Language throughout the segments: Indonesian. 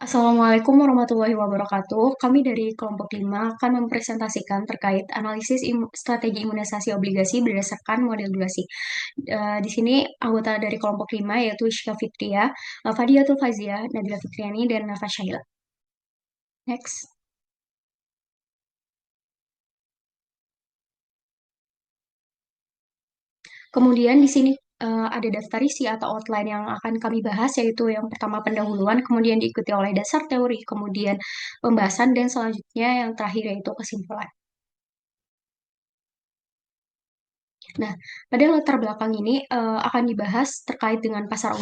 Assalamualaikum warahmatullahi wabarakatuh. Kami dari kelompok 5 akan mempresentasikan terkait analisis strategi imunisasi obligasi berdasarkan model durasi. Di sini anggota dari kelompok 5 yaitu Ishka Fitria, Fadiatul Fazia, Nabila Fitriani, dan Nafa Syahila. Next. Kemudian di sini ada daftar isi atau outline yang akan kami bahas, yaitu yang pertama pendahuluan, kemudian diikuti oleh dasar teori, kemudian pembahasan, dan selanjutnya yang terakhir yaitu kesimpulan. Nah, pada latar belakang ini akan dibahas terkait dengan pasar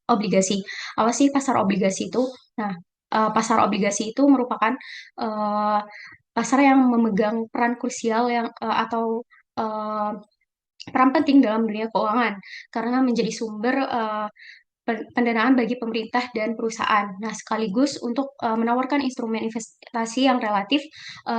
obligasi. Apa sih pasar obligasi itu? Nah, pasar obligasi itu merupakan eh, pasar yang memegang peran krusial atau eh, peran penting dalam dunia keuangan karena menjadi sumber pendanaan bagi pemerintah dan perusahaan. Nah, sekaligus untuk menawarkan instrumen investasi yang relatif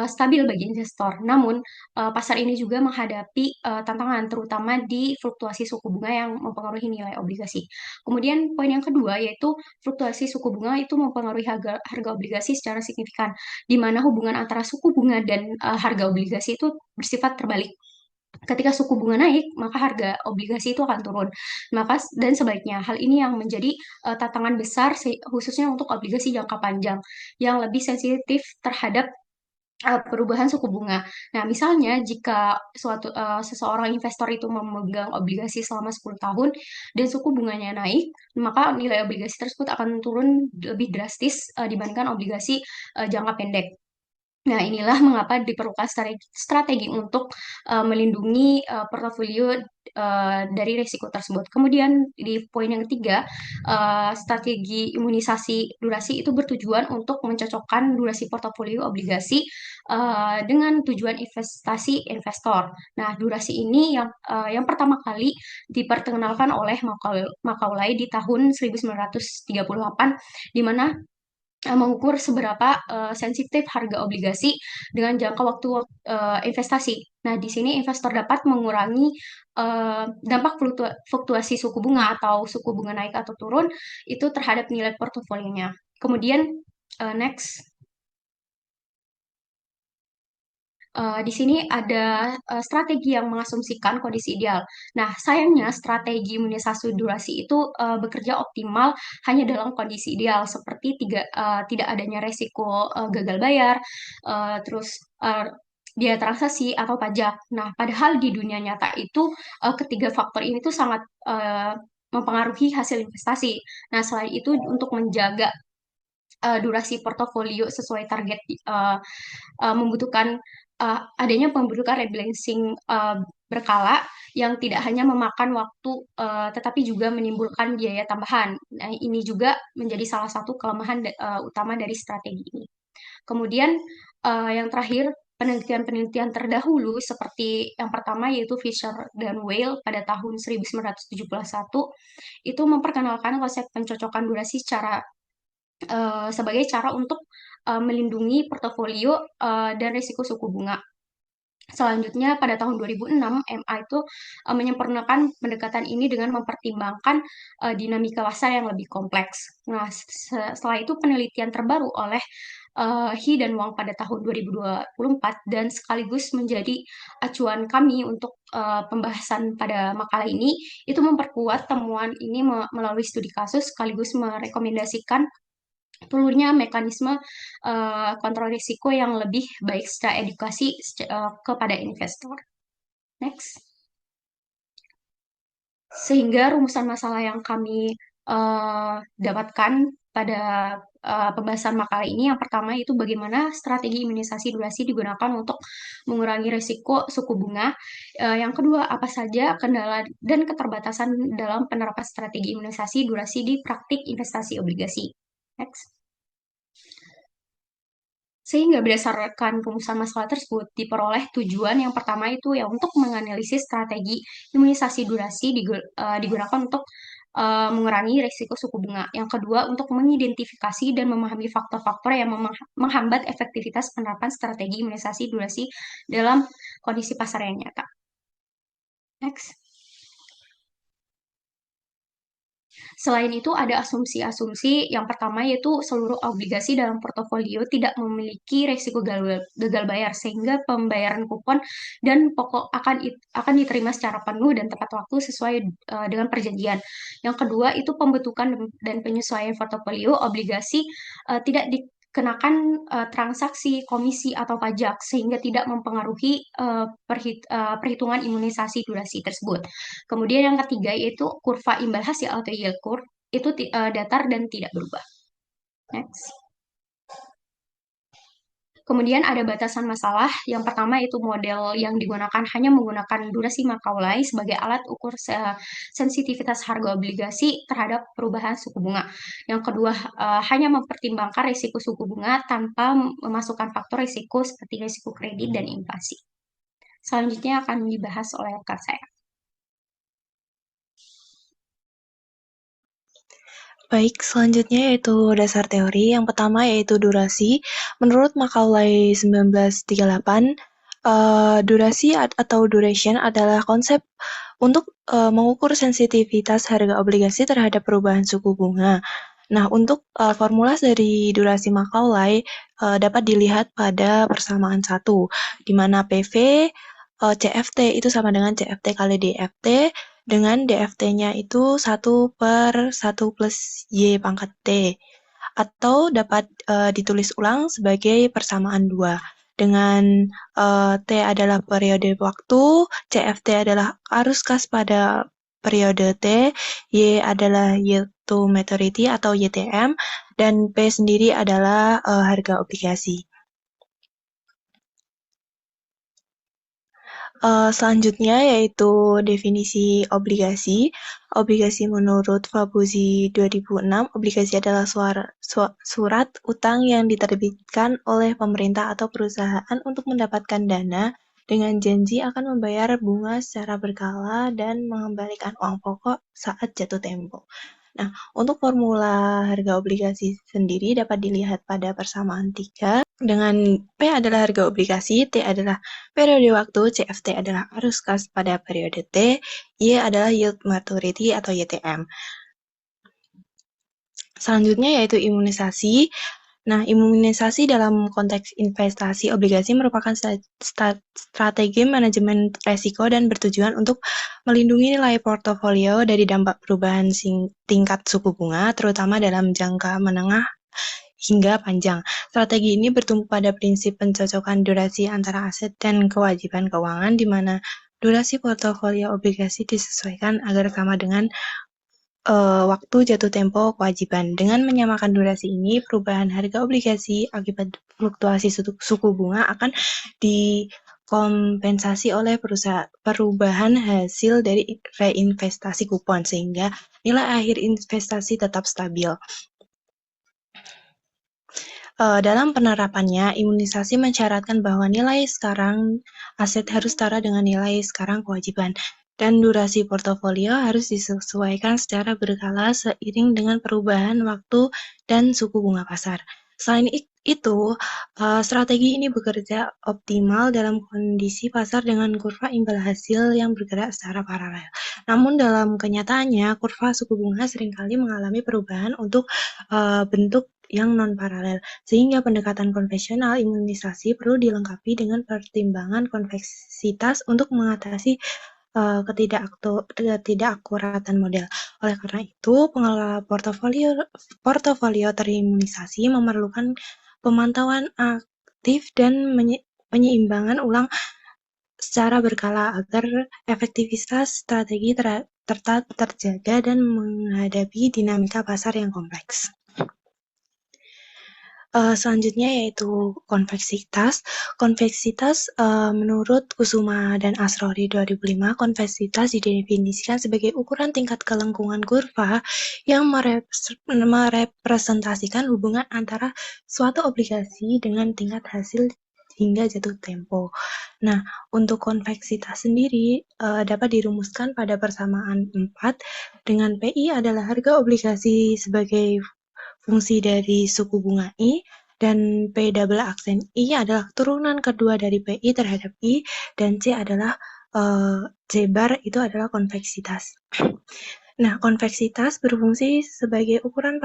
stabil bagi investor. Namun, pasar ini juga menghadapi tantangan, terutama di fluktuasi suku bunga yang mempengaruhi nilai obligasi. Kemudian, poin yang kedua yaitu fluktuasi suku bunga itu mempengaruhi harga obligasi secara signifikan, di mana hubungan antara suku bunga dan harga obligasi itu bersifat terbalik. Ketika suku bunga naik, maka harga obligasi itu akan turun. Dan sebaliknya, hal ini yang menjadi tantangan besar khususnya untuk obligasi jangka panjang yang lebih sensitif terhadap perubahan suku bunga. Nah, misalnya jika seseorang investor itu memegang obligasi selama 10 tahun dan suku bunganya naik, maka nilai obligasi tersebut akan turun lebih drastis dibandingkan obligasi jangka pendek. Nah, inilah mengapa diperlukan strategi untuk melindungi portofolio dari risiko tersebut. Kemudian di poin yang ketiga, strategi imunisasi durasi itu bertujuan untuk mencocokkan durasi portofolio obligasi dengan tujuan investasi investor. Nah, durasi ini yang pertama kali diperkenalkan oleh Macaulay di tahun 1938, di mana mengukur seberapa sensitif harga obligasi dengan jangka waktu investasi. Nah, di sini investor dapat mengurangi dampak fluktuasi suku bunga atau suku bunga naik atau turun itu terhadap nilai portofolionya. Kemudian, next. Di sini ada strategi yang mengasumsikan kondisi ideal. Nah, sayangnya strategi imunisasi durasi itu bekerja optimal hanya dalam kondisi ideal, seperti tidak adanya resiko gagal bayar, terus biaya transaksi atau pajak. Nah, padahal di dunia nyata itu ketiga faktor ini tuh sangat mempengaruhi hasil investasi. Nah, selain itu untuk menjaga durasi portofolio sesuai target membutuhkan adanya pembentukan rebalancing berkala yang tidak hanya memakan waktu tetapi juga menimbulkan biaya tambahan. Nah, ini juga menjadi salah satu kelemahan utama dari strategi ini. Kemudian yang terakhir, penelitian-penelitian terdahulu seperti yang pertama yaitu Fisher dan Weil pada tahun 1971 itu memperkenalkan konsep pencocokan durasi sebagai cara untuk melindungi portofolio dan risiko suku bunga. Selanjutnya, pada tahun 2006, MA itu menyempurnakan pendekatan ini dengan mempertimbangkan dinamika pasar yang lebih kompleks. Nah, setelah itu penelitian terbaru oleh He dan Wang pada tahun 2024 dan sekaligus menjadi acuan kami untuk pembahasan pada makalah ini, itu memperkuat temuan ini melalui studi kasus sekaligus merekomendasikan perlunya mekanisme kontrol risiko yang lebih baik secara edukasi kepada investor. Next. Sehingga rumusan masalah yang kami dapatkan pada pembahasan makalah ini, yang pertama itu bagaimana strategi imunisasi durasi digunakan untuk mengurangi risiko suku bunga. Yang kedua, apa saja kendala dan keterbatasan dalam penerapan strategi imunisasi durasi di praktik investasi obligasi. Next. Sehingga berdasarkan rumusan masalah tersebut diperoleh tujuan yang pertama itu ya untuk menganalisis strategi imunisasi durasi digunakan untuk mengurangi risiko suku bunga. Yang kedua, untuk mengidentifikasi dan memahami faktor-faktor yang menghambat efektivitas penerapan strategi imunisasi durasi dalam kondisi pasar yang nyata. Next. Selain itu ada asumsi-asumsi yang pertama yaitu seluruh obligasi dalam portofolio tidak memiliki risiko gagal bayar sehingga pembayaran kupon dan pokok akan diterima secara penuh dan tepat waktu sesuai dengan perjanjian. Yang kedua itu pembentukan dan penyesuaian portofolio obligasi tidak dikenakan transaksi, komisi atau pajak sehingga tidak mempengaruhi perhitungan imunisasi durasi tersebut. Kemudian yang ketiga yaitu kurva imbal hasil atau yield curve itu datar dan tidak berubah. Next. Kemudian ada batasan masalah. Yang pertama itu model yang digunakan hanya menggunakan durasi Macaulay sebagai alat ukur sensitivitas harga obligasi terhadap perubahan suku bunga. Yang kedua, hanya mempertimbangkan risiko suku bunga tanpa memasukkan faktor risiko seperti risiko kredit dan inflasi. Selanjutnya akan dibahas oleh rekan saya. Baik, selanjutnya yaitu dasar teori. Yang pertama yaitu durasi. Menurut Macaulay 1938, durasi atau duration adalah konsep untuk mengukur sensitivitas harga obligasi terhadap perubahan suku bunga. Nah, untuk formula dari durasi Macaulay dapat dilihat pada persamaan 1, di mana PV CFT itu sama dengan CFT kali DFT, dengan DFT-nya itu 1/1 plus Y pangkat T, atau dapat ditulis ulang sebagai persamaan 2, dengan T adalah periode waktu, CFT adalah arus kas pada periode T, Y adalah yield to maturity atau YTM, dan P sendiri adalah harga obligasi. Selanjutnya yaitu definisi obligasi. Obligasi menurut Fabuzzi 2006, obligasi adalah surat utang yang diterbitkan oleh pemerintah atau perusahaan untuk mendapatkan dana dengan janji akan membayar bunga secara berkala dan mengembalikan uang pokok saat jatuh tempo. Nah, untuk formula harga obligasi sendiri dapat dilihat pada persamaan 3, dengan P adalah harga obligasi, T adalah periode waktu, CFT adalah arus kas pada periode T, Y adalah yield maturity atau YTM. Selanjutnya yaitu imunisasi. Nah, imunisasi dalam konteks investasi obligasi merupakan strategi manajemen resiko dan bertujuan untuk melindungi nilai portofolio dari dampak perubahan tingkat suku bunga, terutama dalam jangka menengah hingga panjang. Strategi ini bertumpu pada prinsip pencocokan durasi antara aset dan kewajiban keuangan, di mana durasi portofolio obligasi disesuaikan agar sama dengan waktu jatuh tempo kewajiban. Dengan menyamakan durasi ini, perubahan harga obligasi akibat fluktuasi suku bunga akan dikompensasi oleh perubahan hasil dari reinvestasi kupon, sehingga nilai akhir investasi tetap stabil. Dalam penerapannya, imunisasi mensyaratkan bahwa nilai sekarang aset harus setara dengan nilai sekarang kewajiban, dan durasi portofolio harus disesuaikan secara berkala seiring dengan perubahan waktu dan suku bunga pasar. Selain itu, strategi ini bekerja optimal dalam kondisi pasar dengan kurva imbal hasil yang bergerak secara paralel. Namun dalam kenyataannya, kurva suku bunga seringkali mengalami perubahan untuk bentuk yang non-paralel, sehingga pendekatan konvensional imunisasi perlu dilengkapi dengan pertimbangan konveksitas untuk mengatasi ketidakakuratan model. Oleh karena itu, pengelola portofolio terimunisasi memerlukan pemantauan aktif dan penyeimbangan ulang secara berkala agar efektivitas strategi tetap terjaga dan menghadapi dinamika pasar yang kompleks. Selanjutnya yaitu konveksitas. Konveksitas menurut Kusuma dan Asrori 2005, konveksitas didefinisikan sebagai ukuran tingkat kelengkungan kurva yang merepresentasikan hubungan antara suatu obligasi dengan tingkat hasil hingga jatuh tempo. Nah, untuk konveksitas sendiri dapat dirumuskan pada persamaan 4, dengan PI adalah harga obligasi sebagai fungsi dari suku bunga I, dan P double aksen I adalah turunan kedua dari PI terhadap I, dan C adalah C bar itu adalah konveksitas. Nah, konveksitas berfungsi sebagai ukuran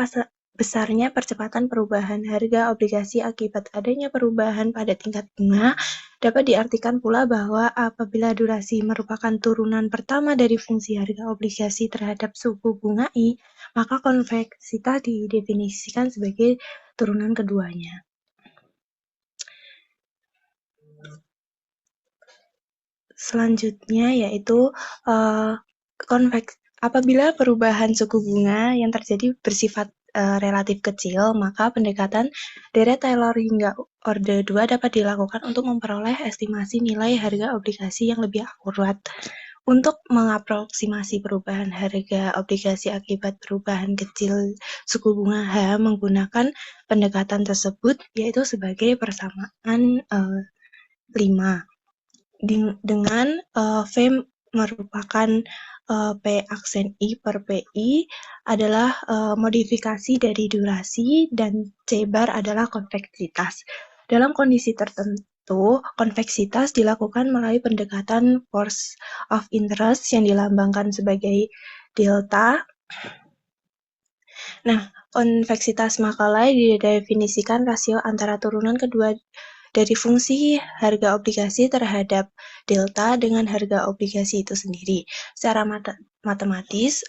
besarnya percepatan perubahan harga obligasi akibat adanya perubahan pada tingkat bunga. Dapat diartikan pula bahwa apabila durasi merupakan turunan pertama dari fungsi harga obligasi terhadap suku bunga I, maka konveksitas didefinisikan sebagai turunan keduanya. Selanjutnya yaitu apabila perubahan suku bunga yang terjadi bersifat relatif kecil, maka pendekatan deret Taylor hingga orde 2 dapat dilakukan untuk memperoleh estimasi nilai harga obligasi yang lebih akurat. Untuk mengaproksimasi perubahan harga obligasi akibat perubahan kecil suku bunga H menggunakan pendekatan tersebut, yaitu sebagai persamaan 5. Dengan V merupakan P aksen I per PI adalah modifikasi dari durasi dan C bar adalah konveksitas. Dalam kondisi tertentu, konveksitas dilakukan melalui pendekatan force of interest yang dilambangkan sebagai delta. Nah, konveksitas Macaulay didefinisikan rasio antara turunan kedua dari fungsi harga obligasi terhadap delta dengan harga obligasi itu sendiri. Secara matematis,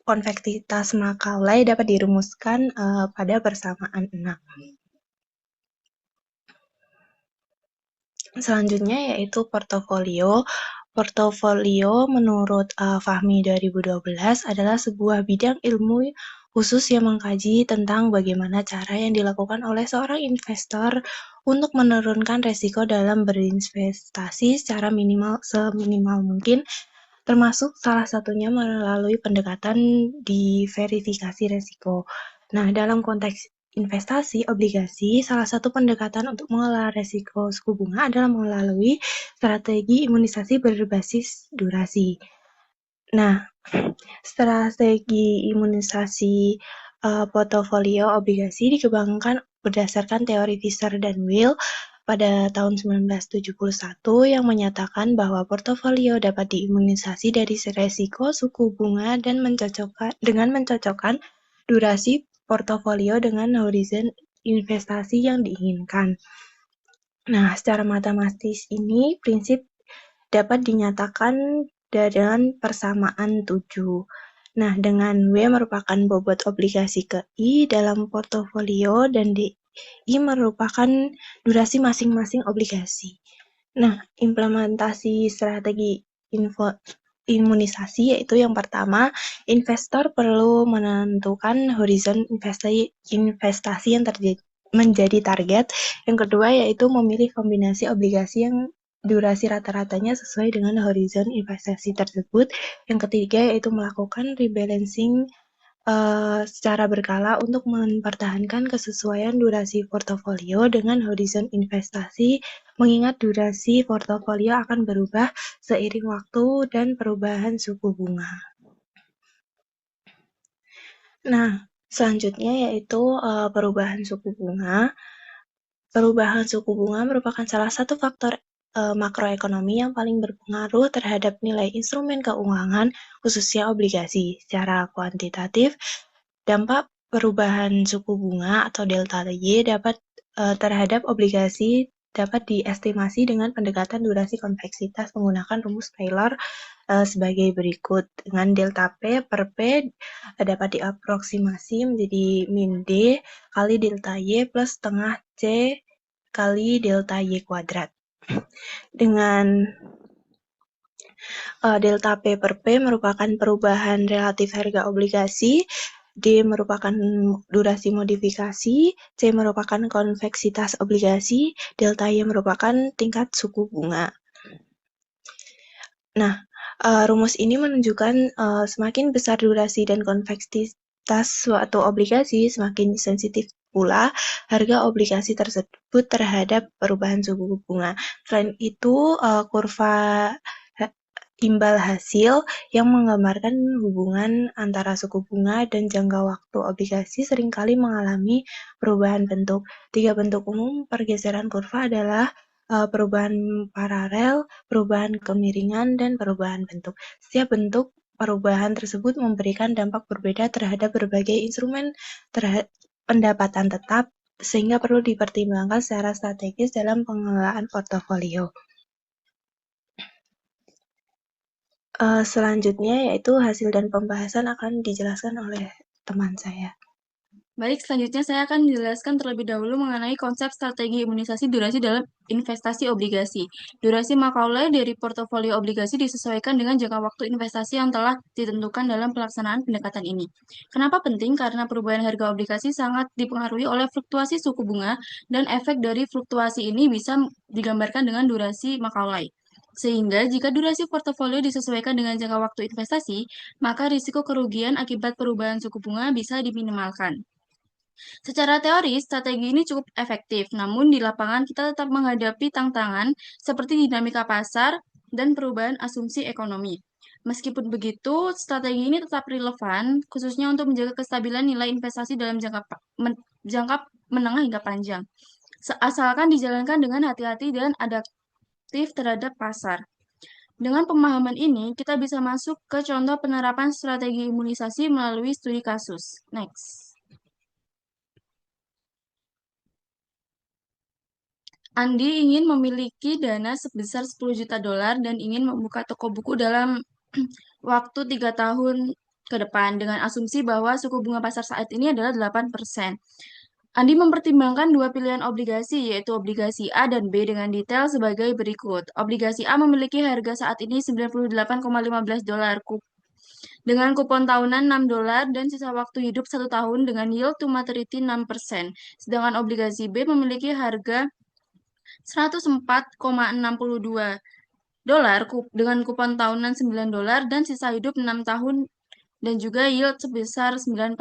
konveksitas Macaulay dapat dirumuskan pada persamaan 6. Selanjutnya yaitu portofolio. Portofolio menurut Fahmi 2012 adalah sebuah bidang ilmu khusus yang mengkaji tentang bagaimana cara yang dilakukan oleh seorang investor untuk menurunkan resiko dalam berinvestasi secara seminimal mungkin, termasuk salah satunya melalui pendekatan diverifikasi resiko. Nah, dalam konteks investasi obligasi, salah satu pendekatan untuk mengelola resiko suku bunga adalah melalui strategi imunisasi berbasis durasi. Nah, strategi imunisasi portofolio obligasi dikembangkan berdasarkan teori Fisher dan Weil pada tahun 1971 yang menyatakan bahwa portofolio dapat diimunisasi dari resiko suku bunga dan dengan mencocokkan durasi portofolio dengan horizon investasi yang diinginkan. Nah, secara matematis ini prinsip dapat dinyatakan dengan persamaan 7. Nah, dengan W merupakan bobot obligasi ke I dalam portofolio dan DI merupakan durasi masing-masing obligasi. Nah, implementasi strategi imunisasi yaitu yang pertama, investor perlu menentukan horizon investasi yang menjadi target. Yang kedua yaitu memilih kombinasi obligasi yang durasi rata-ratanya sesuai dengan horizon investasi tersebut. Yang ketiga yaitu melakukan rebalancing secara berkala untuk mempertahankan kesesuaian durasi portofolio dengan horizon investasi, mengingat durasi portofolio akan berubah seiring waktu dan perubahan suku bunga. Nah, selanjutnya yaitu perubahan suku bunga. Perubahan suku bunga merupakan salah satu faktor makroekonomi yang paling berpengaruh terhadap nilai instrumen keuangan, khususnya obligasi. Secara kuantitatif, dampak perubahan suku bunga atau delta Y dapat terhadap obligasi dapat diestimasi dengan pendekatan durasi konveksitas menggunakan rumus Taylor sebagai berikut. Dengan delta P per P dapat diaproksimasi menjadi min D kali delta Y plus setengah C kali delta Y kuadrat. Dengan delta P per P merupakan perubahan relatif harga obligasi, D merupakan durasi modifikasi, C merupakan konveksitas obligasi, delta Y merupakan tingkat suku bunga. Nah, rumus ini menunjukkan semakin besar durasi dan konveksitas suatu obligasi, semakin sensitif pula harga obligasi tersebut terhadap perubahan suku bunga. Selain itu, kurva imbal hasil yang menggambarkan hubungan antara suku bunga dan jangka waktu obligasi seringkali mengalami perubahan bentuk. 3 bentuk umum pergeseran kurva adalah perubahan paralel, perubahan kemiringan, dan perubahan bentuk. Setiap bentuk perubahan tersebut memberikan dampak berbeda terhadap berbagai instrumen pendapatan tetap, sehingga perlu dipertimbangkan secara strategis dalam pengelolaan portofolio. Selanjutnya yaitu hasil dan pembahasan akan dijelaskan oleh teman saya. Baik, selanjutnya saya akan menjelaskan terlebih dahulu mengenai konsep strategi imunisasi durasi dalam investasi obligasi. Durasi Macaulay dari portofolio obligasi disesuaikan dengan jangka waktu investasi yang telah ditentukan dalam pelaksanaan pendekatan ini. Kenapa penting? Karena perubahan harga obligasi sangat dipengaruhi oleh fluktuasi suku bunga dan efek dari fluktuasi ini bisa digambarkan dengan durasi Macaulay. Sehingga jika durasi portofolio disesuaikan dengan jangka waktu investasi, maka risiko kerugian akibat perubahan suku bunga bisa diminimalkan. Secara teori, strategi ini cukup efektif, namun di lapangan kita tetap menghadapi tantangan seperti dinamika pasar dan perubahan asumsi ekonomi. Meskipun begitu, strategi ini tetap relevan, khususnya untuk menjaga kestabilan nilai investasi dalam jangka menengah hingga panjang. Asalkan dijalankan dengan hati-hati dan adaptif terhadap pasar. Dengan pemahaman ini, kita bisa masuk ke contoh penerapan strategi imunisasi melalui studi kasus. Next. Andi ingin memiliki dana sebesar 10 juta dolar dan ingin membuka toko buku dalam waktu 3 tahun ke depan dengan asumsi bahwa suku bunga pasar saat ini adalah 8%. Andi mempertimbangkan dua pilihan obligasi, yaitu obligasi A dan B dengan detail sebagai berikut. Obligasi A memiliki harga saat ini 98,15 dolar dengan kupon tahunan 6 dolar dan sisa waktu hidup 1 tahun dengan yield to maturity 6%. Sedangkan obligasi B memiliki harga 104,62 dolar dengan kupon tahunan 9 dolar dan sisa hidup 6 tahun dan juga yield sebesar 9%.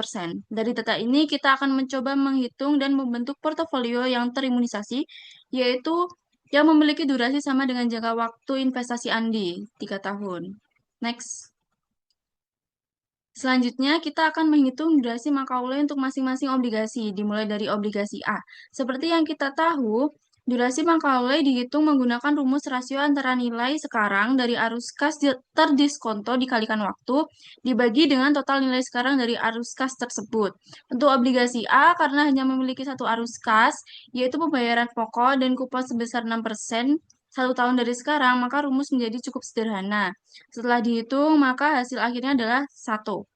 Dari data ini kita akan mencoba menghitung dan membentuk portofolio yang terimunisasi, yaitu yang memiliki durasi sama dengan jangka waktu investasi Andi, 3 tahun. Next. Selanjutnya, kita akan menghitung durasi Macaulay untuk masing-masing obligasi, dimulai dari obligasi A. Seperti yang kita tahu, durasi Macaulay dihitung menggunakan rumus rasio antara nilai sekarang dari arus kas terdiskonto dikalikan waktu, dibagi dengan total nilai sekarang dari arus kas tersebut. Untuk obligasi A, karena hanya memiliki satu arus kas, yaitu pembayaran pokok dan kupon sebesar 6%, 1 tahun dari sekarang, maka rumus menjadi cukup sederhana. Setelah dihitung, maka hasil akhirnya adalah 1.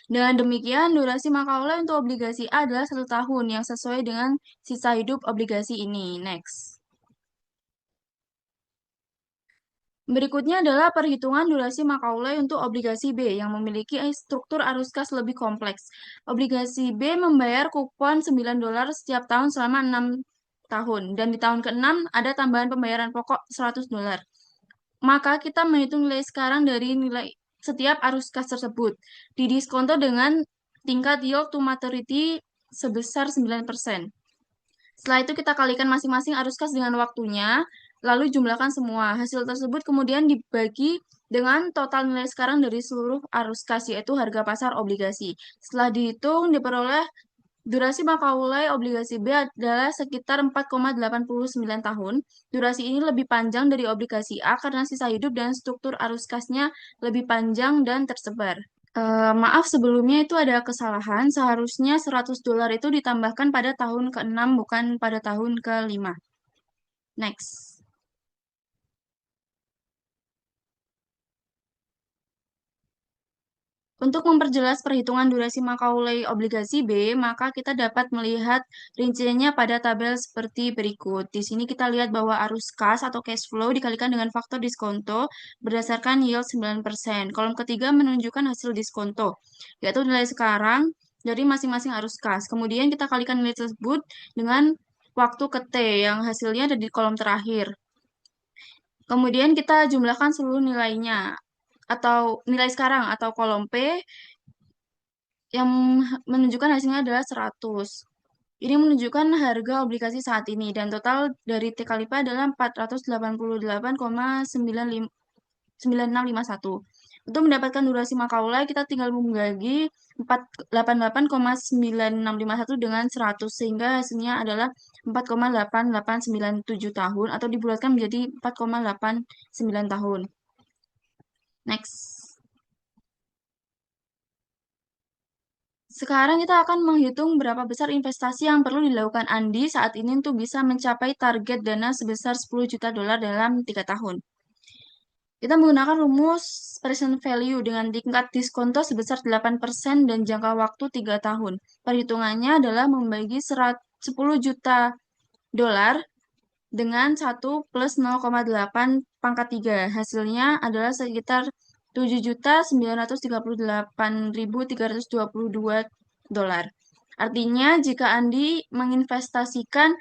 Dengan demikian, durasi Macaulay untuk obligasi A adalah 1 tahun yang sesuai dengan sisa hidup obligasi ini. Next. Berikutnya adalah perhitungan durasi Macaulay untuk obligasi B yang memiliki struktur arus kas lebih kompleks. Obligasi B membayar kupon 9 dolar setiap tahun selama 6 tahun, dan di tahun ke-6 ada tambahan pembayaran pokok 100 dolar. Maka kita menghitung nilai sekarang dari nilai setiap arus kas tersebut. Didiskonto dengan tingkat yield to maturity sebesar 9%. Setelah itu kita kalikan masing-masing arus kas dengan waktunya, lalu jumlahkan semua. Hasil tersebut kemudian dibagi dengan total nilai sekarang dari seluruh arus kas, yaitu harga pasar obligasi. Setelah dihitung, diperoleh durasi Macaulay obligasi B adalah sekitar 4,89 tahun. Durasi ini lebih panjang dari obligasi A karena sisa hidup dan struktur arus kasnya lebih panjang dan tersebar. Maaf, sebelumnya itu ada kesalahan. Seharusnya 100 dolar itu ditambahkan pada tahun ke-6, bukan pada tahun ke-5. Next. Untuk memperjelas perhitungan durasi Macaulay obligasi B, maka kita dapat melihat rinciannya pada tabel seperti berikut. Di sini kita lihat bahwa arus kas atau cash flow dikalikan dengan faktor diskonto berdasarkan yield 9%. Kolom ketiga menunjukkan hasil diskonto, yaitu nilai sekarang dari masing-masing arus kas. Kemudian kita kalikan nilai tersebut dengan waktu ke T yang hasilnya ada di kolom terakhir. Kemudian kita jumlahkan seluruh nilainya atau nilai sekarang atau kolom P yang menunjukkan hasilnya adalah 100. Ini menunjukkan harga obligasi saat ini dan total dari T kali P adalah 488,9651. Untuk mendapatkan durasi Macaulay, kita tinggal membagi 488,9651 dengan 100 sehingga hasilnya adalah 4,8897 tahun atau dibulatkan menjadi 4,89 tahun. Next. Sekarang kita akan menghitung berapa besar investasi yang perlu dilakukan Andi saat ini untuk bisa mencapai target dana sebesar 10 juta dolar dalam 3 tahun. Kita menggunakan rumus present value dengan tingkat diskonto sebesar 8% dan jangka waktu 3 tahun. Perhitungannya adalah membagi 10 juta dolar dengan 1 plus 0,8 pangkat 3. Hasilnya adalah sekitar 7.938.322 dolar. Artinya, jika Andi menginvestasikan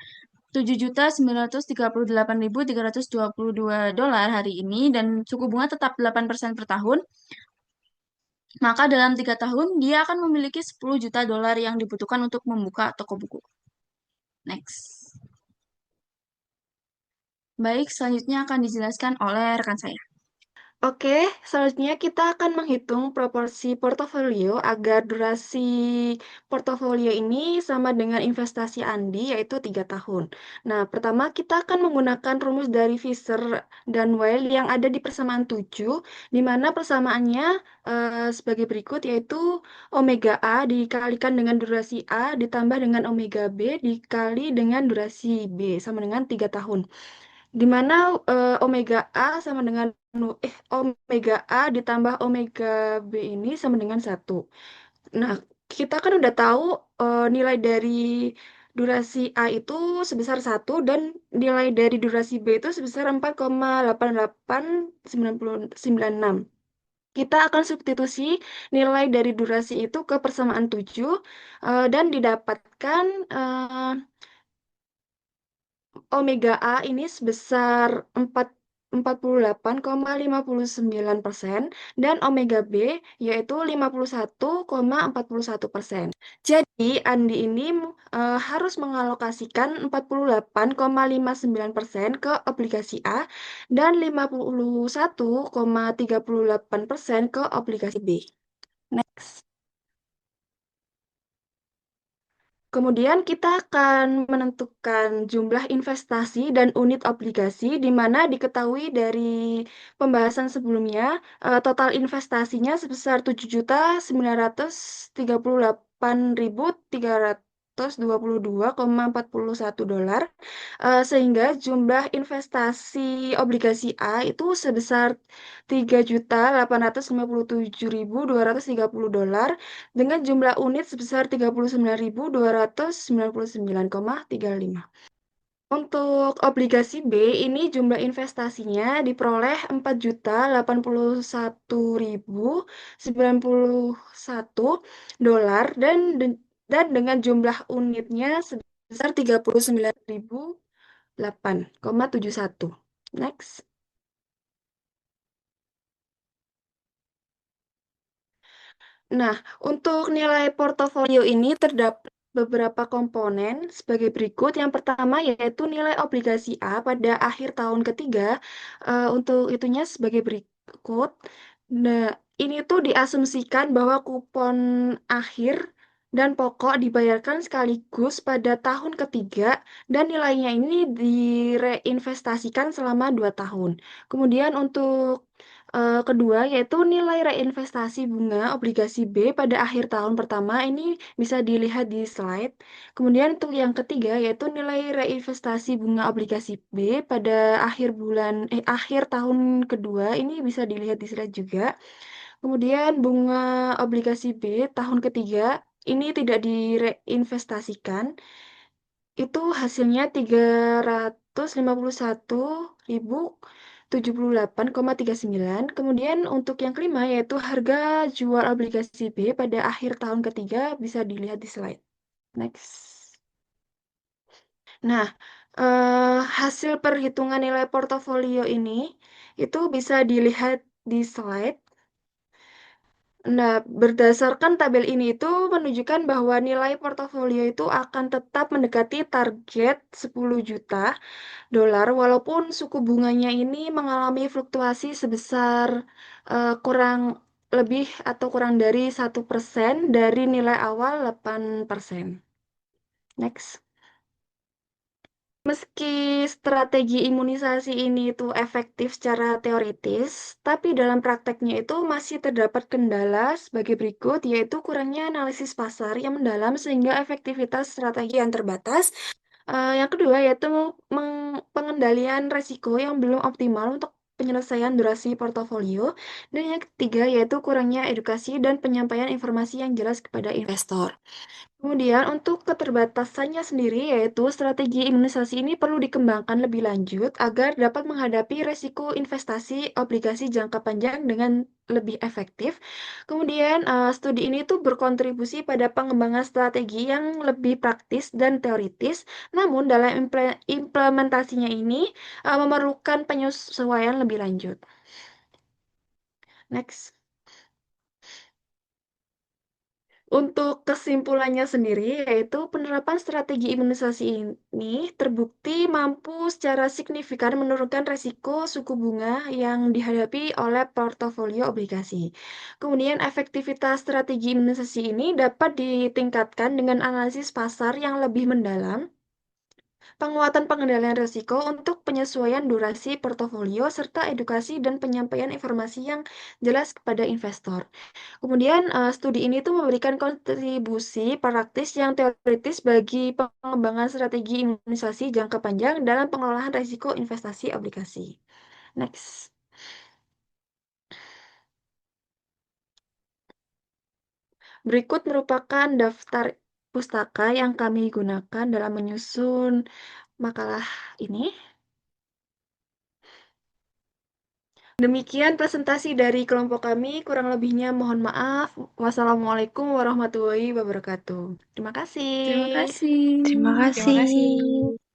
7.938.322 dolar hari ini dan suku bunga tetap 8% per tahun, maka dalam 3 tahun dia akan memiliki 10 juta dolar yang dibutuhkan untuk membuka toko buku. Next. Baik, selanjutnya akan dijelaskan oleh rekan saya. Oke, selanjutnya kita akan menghitung proporsi portofolio agar durasi portofolio ini sama dengan investasi Andi, yaitu 3 tahun. Nah, pertama kita akan menggunakan rumus dari Fisher dan Weil yang ada di persamaan 7, di mana persamaannya sebagai berikut, yaitu omega A dikalikan dengan durasi A ditambah dengan omega B dikali dengan durasi B, sama dengan 3 tahun. Di mana omega A sama dengan omega A ditambah omega B ini sama dengan 1. Nah, kita kan udah tahu nilai dari durasi A itu sebesar 1 dan nilai dari durasi B itu sebesar 4,8896. Kita akan substitusi nilai dari durasi itu ke persamaan 7 dan didapatkan omega A ini sebesar 48,59% dan omega B yaitu 51,41%. Jadi Andi ini harus mengalokasikan 48,59% ke obligasi A dan 51,38% ke obligasi B. Next. Kemudian kita akan menentukan jumlah investasi dan unit obligasi di mana diketahui dari pembahasan sebelumnya total investasinya sebesar 7.938.322,41 dolar sehingga jumlah investasi obligasi A itu sebesar 3.857.230 dolar dengan jumlah unit sebesar 39.299,35. Untuk obligasi B, ini jumlah investasinya diperoleh 4.081.091 dolar dan dengan jumlah unitnya sebesar 39.008,71. Next. Nah, untuk nilai portofolio ini terdapat beberapa komponen sebagai berikut. Yang pertama yaitu nilai obligasi A pada akhir tahun ketiga. Untuk itunya sebagai berikut. Nah, ini tuh diasumsikan bahwa kupon akhir dan pokok dibayarkan sekaligus pada tahun ketiga dan nilainya ini direinvestasikan selama 2 tahun. Kemudian untuk kedua, yaitu nilai reinvestasi bunga obligasi B pada akhir tahun pertama ini bisa dilihat di slide. Kemudian untuk yang ketiga, yaitu nilai reinvestasi bunga obligasi B pada akhir tahun kedua ini bisa dilihat di slide juga. Kemudian bunga obligasi B tahun ketiga ini tidak direinvestasikan. Itu hasilnya 351.078,39. Kemudian untuk yang kelima yaitu harga jual obligasi B pada akhir tahun ketiga bisa dilihat di slide. Next. Nah, hasil perhitungan nilai portofolio ini itu bisa dilihat di slide. Nah, berdasarkan tabel ini itu menunjukkan bahwa nilai portofolio itu akan tetap mendekati target 10 juta dolar walaupun suku bunganya ini mengalami fluktuasi sebesar kurang lebih atau kurang dari 1% dari nilai awal 8%. Next. Meski strategi imunisasi ini itu efektif secara teoritis, tapi dalam prakteknya itu masih terdapat kendala sebagai berikut, yaitu kurangnya analisis pasar yang mendalam sehingga efektivitas strategi yang terbatas. Yang kedua yaitu pengendalian resiko yang belum optimal untuk penyelesaian durasi portofolio. Dan yang ketiga yaitu kurangnya edukasi dan penyampaian informasi yang jelas kepada investor. Kemudian untuk keterbatasannya sendiri yaitu strategi imunisasi ini perlu dikembangkan lebih lanjut agar dapat menghadapi resiko investasi obligasi jangka panjang dengan lebih efektif. Kemudian studi ini tuh berkontribusi pada pengembangan strategi yang lebih praktis dan teoritis. Namun dalam implementasinya ini memerlukan penyesuaian lebih lanjut. Next. Untuk kesimpulannya sendiri, yaitu penerapan strategi imunisasi ini terbukti mampu secara signifikan menurunkan resiko suku bunga yang dihadapi oleh portofolio obligasi. Kemudian efektivitas strategi imunisasi ini dapat ditingkatkan dengan analisis pasar yang lebih mendalam, penguatan pengendalian risiko untuk penyesuaian durasi portofolio, serta edukasi dan penyampaian informasi yang jelas kepada investor. Kemudian studi ini tuh memberikan kontribusi praktis yang teoritis bagi pengembangan strategi imunisasi jangka panjang dalam pengelolaan risiko investasi obligasi. Next. Berikut merupakan daftar pustaka yang kami gunakan dalam menyusun makalah ini. Demikian presentasi dari kelompok kami, kurang lebihnya mohon maaf. Wassalamualaikum warahmatullahi wabarakatuh. Terima kasih. Terima kasih. Terima Terima kasih. kasih.